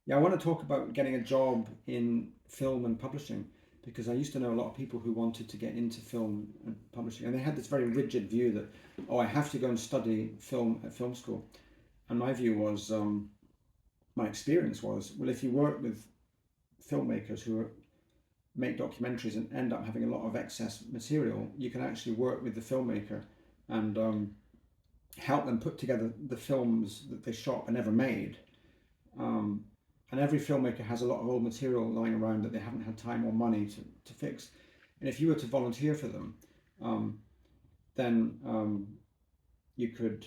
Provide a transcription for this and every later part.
Yeah, I want to talk about getting a job in film and publishing because I used to know a lot of people who wanted to get into film and publishing, and they had this very rigid view that, oh, I have to go and study film at film school. And my view was, my experience was, well, if you work with filmmakers who make documentaries and end up having a lot of excess material, you can actually work with the filmmaker and help them put together the films that they shot but never made. Um, and every filmmaker has a lot of old material lying around that they haven't had time or money to fix. And if you were to volunteer for them, um, then you could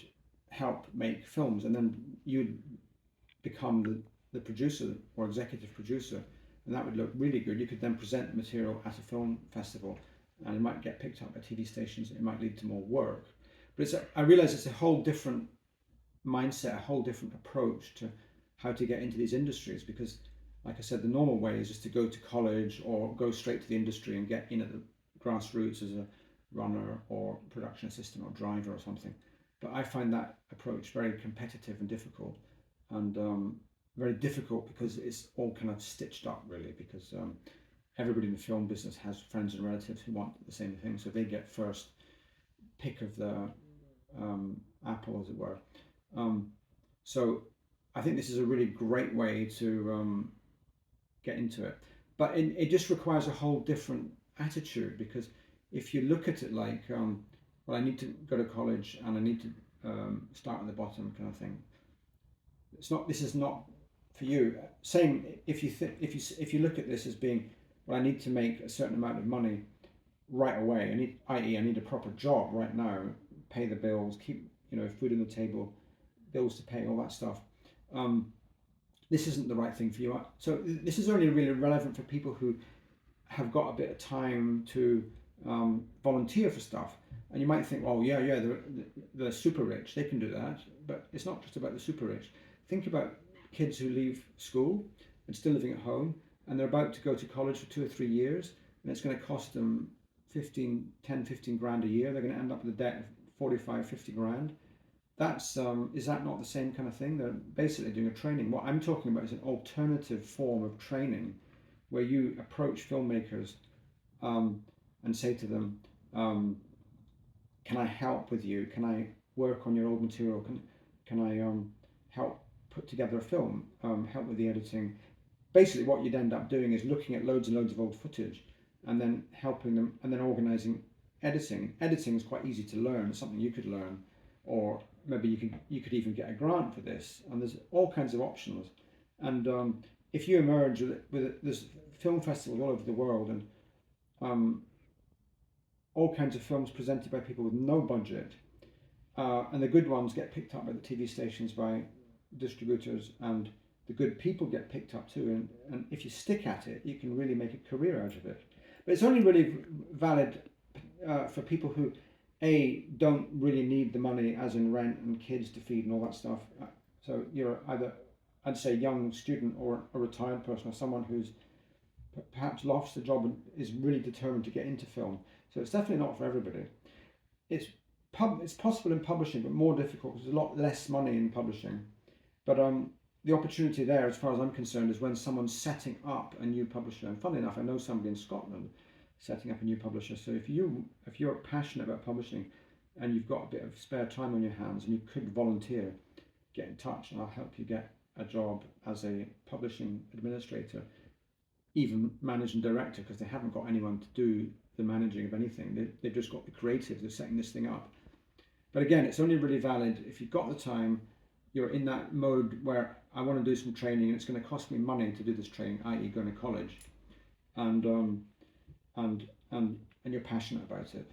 help make films, and then you'd become the producer or executive producer, and that would look really good. You could then present the material at a film festival, and it might get picked up by TV stations. It might lead to more work. But I realize it's a whole different mindset, a whole different approach to how to get into these industries because, like I said, the normal way is just to go to college or go straight to the industry and get in at the grassroots as a runner or production assistant or driver or something. But I find that approach very competitive and difficult, and very difficult because it's all kind of stitched up really because everybody in the film business has friends and relatives who want the same thing, so they get first pick of the apple, as it were. Um, so I think this is a really great way to get into it. But it just requires a whole different attitude because if you look at it like, well, I need to go to college and I need to start at the bottom kind of thing. It's not. This is not for you. Same if you if you look at this as being, well, I need to make a certain amount of money right away. I need a proper job right now, pay the bills, keep food on the table, bills to pay, all that stuff. Um, this isn't the right thing for you. So this is only really relevant for people who have got a bit of time to volunteer for stuff. And you might think, oh yeah, they're super rich, they can do that. But it's not just about the super rich. Think about kids who leave school and still living at home, and they're about to go to college for 2 or 3 years, and it's going to cost them 15 grand a year. They're going to end up with a debt of 45, 50 grand. That's is that not the same kind of thing? They're basically doing a training. What I'm talking about is an alternative form of training where you approach filmmakers um, and say to them, "Can I help with you? Can I work on your old material? Can I help put together a film? Help with the editing?" Basically, what you'd end up doing is looking at loads and loads of old footage and then helping them and then organizing editing. Editing is quite easy to learn. It's something you could learn, or maybe you could even get a grant for this. And there's all kinds of options. And if you emerge there's film festivals all over the world, and um, all kinds of films presented by people with no budget, and the good ones get picked up by the TV stations, by distributors, and the good people get picked up too. And if you stick at it, you can really make a career out of it. But it's only really valid for people who, A, don't really need the money, as in rent and kids to feed and all that stuff. So you're either, I'd say, young student or a retired person or someone who's perhaps lost a job and is really determined to get into film. So it's definitely not for everybody. It's it's possible in publishing, but more difficult because there's a lot less money in publishing. But the opportunity there, as far as I'm concerned, is when someone's setting up a new publisher. And funnily enough, I know somebody in Scotland setting up a new publisher. So if you're passionate about publishing and you've got a bit of spare time on your hands and you could volunteer, get in touch and I'll help you get a job as a publishing administrator, even managing director, because they haven't got anyone to do the managing of anything. They've just got the creatives of setting this thing up. But again, it's only really valid if you've got the time, you're in that mode where I want to do some training and it's going to cost me money to do this training, i.e. going to college, and and and you're passionate about it.